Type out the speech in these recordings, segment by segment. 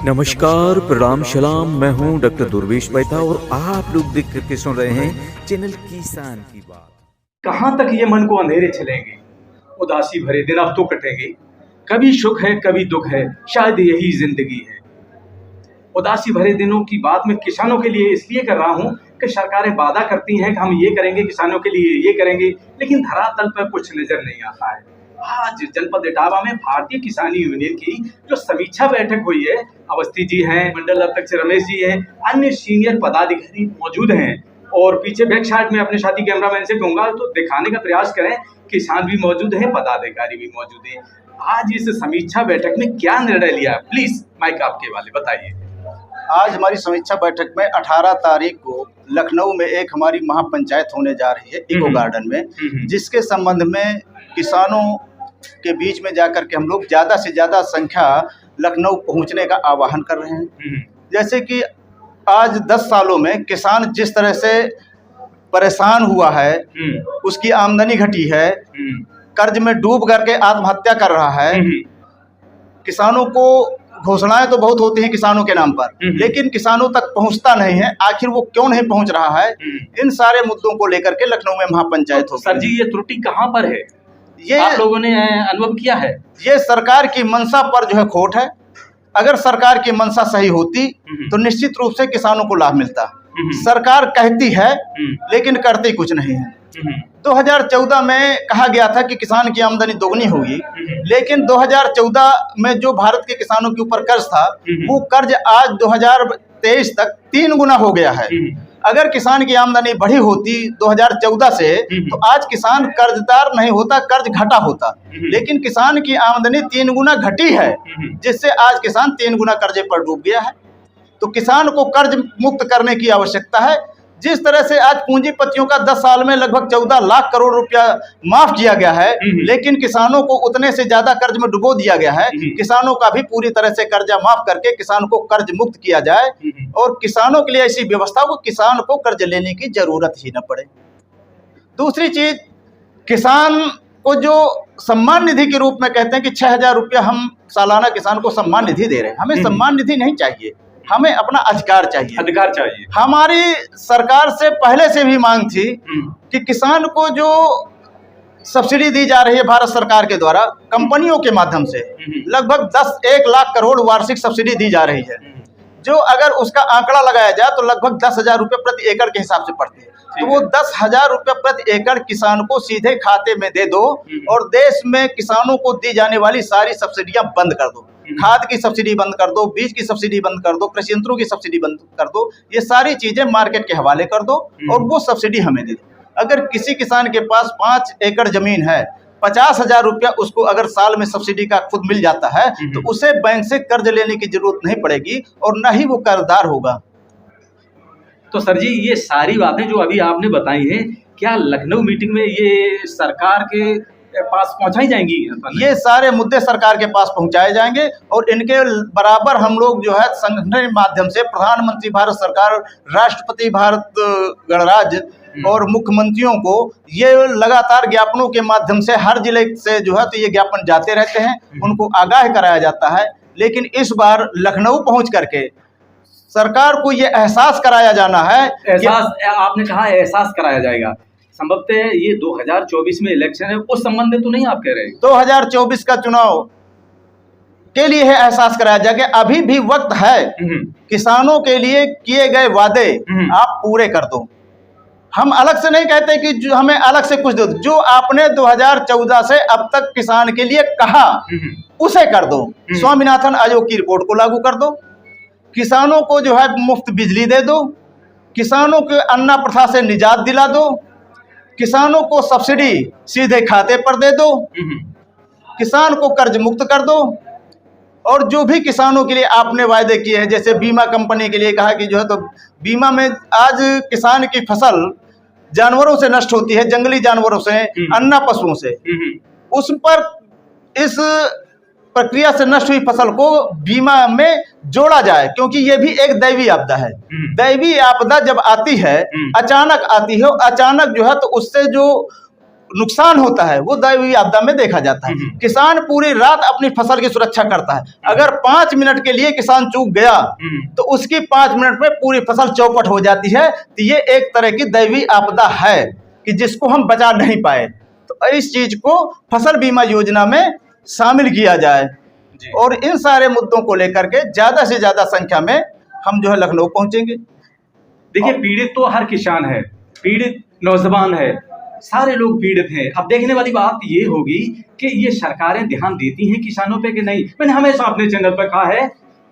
नमस्कार, प्रणाम, सलाम। मैं हूं डॉक्टर दुर्वेश मेहता और आप लोग देख करके सुन रहे हैं चैनल किसान की बात। कहाँ तक ये मन को अंधेरे चलेंगे, उदासी भरे दिन अब तो कटेंगे। कभी सुख है कभी दुख है, शायद यही जिंदगी है। उदासी भरे दिनों की बात मैं किसानों के लिए इसलिए कर रहा हूँ कि सरकारें वादा करती हैं कि हम ये करेंगे, किसानों के लिए ये करेंगे, लेकिन धरातल पर कुछ नजर नहीं आता है। आज जनपद इटावा में भारतीय किसान यूनियन की जो समीक्षा बैठक हुई है, अवस्थी जी हैं, मंडल अध्यक्ष रमेश जी हैं, अन्य सीनियर पदाधिकारी मौजूद हैं। और पीछे बैक साइड में अपने साथी कैमरामैन से कहूंगा तो दिखाने का प्रयास करें, किसान भी मौजूद हैं, पदाधिकारी भी मौजूद हैं। आज इस समीक्षा बैठक में क्या निर्णय लिया, प्लीज माइक आपके वाले बताइए। आज हमारी समीक्षा बैठक में 18 तारीख को लखनऊ में एक हमारी महापंचायत होने जा रही है इको गार्डन में, जिसके संबंध में किसानों के बीच में जाकर के हम लोग ज़्यादा से ज़्यादा संख्या लखनऊ पहुंचने का आह्वान कर रहे हैं। जैसे कि आज 10 सालों में किसान जिस तरह से परेशान हुआ है, उसकी आमदनी घटी है, कर्ज में डूब करके आत्महत्या कर रहा है। किसानों को घोषणाएं तो बहुत होती हैं किसानों के नाम पर, लेकिन किसानों तक पहुंचता नहीं है। आखिर वो क्यों नहीं पहुंच रहा है? इन सारे मुद्दों को लेकर के लखनऊ में महापंचायत तो सर जी, ये त्रुटि कहां पर है, ये आप लोगों ने अनुभव किया है? ये सरकार की मंशा पर जो है खोट है। अगर सरकार की मंशा सही होती तो निश्चित रूप से किसानों को लाभ मिलता। सरकार कहती है लेकिन करती कुछ नहीं है। 2014 में कहा गया था कि किसान की आमदनी दोगुनी होगी, लेकिन 2014 में जो भारत के किसानों के ऊपर कर्ज था, वो कर्ज आज 2023 तक 3 गुना हो गया है। अगर किसान की आमदनी बढ़ी होती 2014 से, तो आज किसान कर्जदार नहीं होता, कर्ज घटा होता। लेकिन किसान की आमदनी 3 गुना घटी है, जिससे आज किसान 3 गुना कर्जे पर डूब गया है। तो किसान को कर्ज मुक्त करने की आवश्यकता है। जिस तरह से आज पूंजीपतियों का 10 साल में लगभग 14 लाख करोड़ रुपया माफ किया गया है, लेकिन किसानों को उतने से ज्यादा कर्ज में डुबो दिया गया है। किसानों का भी पूरी तरह से कर्जा माफ करके किसान को कर्ज मुक्त किया जाए और किसानों के लिए ऐसी व्यवस्था हो किसान को कर्ज लेने की जरूरत ही न पड़े। दूसरी चीज, किसान को जो सम्मान निधि के रूप में कहते हैं कि 6000 रुपया हम सालाना किसान को सम्मान निधि दे रहे हैं। हमें सम्मान निधि नहीं चाहिए, हमें अपना अधिकार चाहिए। अधिकार चाहिए। हमारी सरकार से पहले से भी मांग थी कि किसान को जो सब्सिडी दी जा रही है भारत सरकार के द्वारा कंपनियों के माध्यम से, लगभग 1 लाख करोड़ वार्षिक सब्सिडी दी जा रही है, जो अगर उसका आंकड़ा लगाया जाए तो लगभग 10,000 रुपये प्रति एकड़ के हिसाब से पड़ती है। तो वो 10,000 रुपये प्रति एकड़ किसान को सीधे खाते में दे दो और देश में किसानों को दी जाने वाली सारी सब्सिडियां बंद कर दो। खाद की सब्सिडी बंद कर दो, बीज की सब्सिडी बंद कर दो, कृषि यंत्रों की सब्सिडी बंद कर दो। ये सारी चीजें मार्केट के हवाले कर दो और वो सब्सिडी हमें दे दो। अगर किसी किसान के पास 5 एकड़ जमीन है, 50,000 रुपया उसको अगर साल में सब्सिडी का खुद मिल जाता है, तो उसे बैंक से कर्ज लेने की जरूरत नहीं पड़ेगी और न ही वो कर्जदार होगा। तो सर जी, ये सारी बातें जो अभी आपने बताई हैं, क्या लखनऊ मीटिंग में ये सरकार के पास पहुंचाई जाएंगी? ये सारे मुद्दे सरकार के पास पहुंचाए जाएंगे और इनके बराबर हम लोग जो है संगठन के माध्यम से प्रधानमंत्री भारत सरकार, राष्ट्रपति भारत गणराज्य और मुख्यमंत्रियों को ये लगातार ज्ञापनों के माध्यम से हर जिले से जो है तो ये ज्ञापन जाते रहते हैं, उनको आगाह कराया जाता है। लेकिन इस बार लखनऊ पहुंच करके सरकार को ये एहसास कराया जाना है। आपने कहा एहसास कराया जाएगा, संभवतः ये 2024 में इलेक्शन है, उस संबंध में तो नहीं आप कह रहे? 2024 का चुनाव के लिए है एहसास कराया जाएगा। अभी भी वक्त है, किसानों के लिए किए गए वादे आप पूरे कर दो। हम अलग से नहीं कहते कि जो हमें अलग से कुछ दो, जो आपने 2014 से अब तक किसान के लिए कहा उसे कर दो। स्वामीनाथन आयोग की रिपोर्ट को लागू कर दो, किसानों को जो है मुफ्त बिजली दे दो, किसानों के अन्ना प्रथा से निजात दिला दो, किसानों को सब्सिडी सीधे खाते पर दे दो, किसान को कर्ज मुक्त कर दो। और जो भी किसानों के लिए आपने वायदे किए हैं, जैसे बीमा कंपनी के लिए कहा कि जो है तो बीमा में आज किसान की फसल जानवरों से नष्ट होती है, जंगली जानवरों से, अन्ना पशुओं से, उस पर इस प्रक्रिया से नष्ट हुई फसल को बीमा में जोड़ा जाए, क्योंकि ये भी एक दैवी आपदा है। दैवी आपदा जब आती है, अचानक आती है, अचानक जो है तो उससे जो नुकसान होता है वो दैवीय आपदा में देखा जाता है। किसान पूरी रात अपनी फसल की सुरक्षा करता है, अगर 5 मिनट के लिए किसान चूक गया तो उसकी 5 मिनट में पूरी फसल चौपट हो जाती है। तो ये एक तरह की दैवीय आपदा है कि जिसको हम बचा नहीं पाए। तो इस चीज को फसल बीमा योजना में शामिल किया जाए और इन सारे मुद्दों को लेकर के ज्यादा से ज्यादा संख्या में हम जो है लखनऊ पहुंचेंगे। देखिए, पीड़ित तो हर किसान है, पीड़ित नौजवान है, सारे लोग पीड़ित हैं। अब देखने वाली बात ये होगी कि ये सरकारें ध्यान देती हैं किसानों पे कि नहीं। मैंने हमेशा अपने चैनल पर कहा है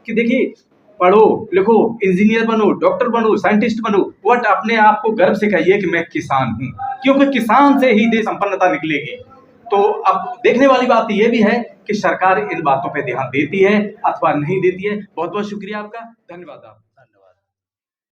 कि देखिए, पढ़ो लिखो, इंजीनियर बनो, डॉक्टर बनो, साइंटिस्ट बनो, बट अपने आप को गर्व से कहिए कि मैं किसान हूँ, क्योंकि किसान से ही देश संपन्नता निकलेगी। तो अब देखने वाली बात ये भी है कि सरकार इन बातों पर ध्यान देती है अथवा नहीं देती है। बहुत बहुत शुक्रिया आपका, धन्यवाद। आप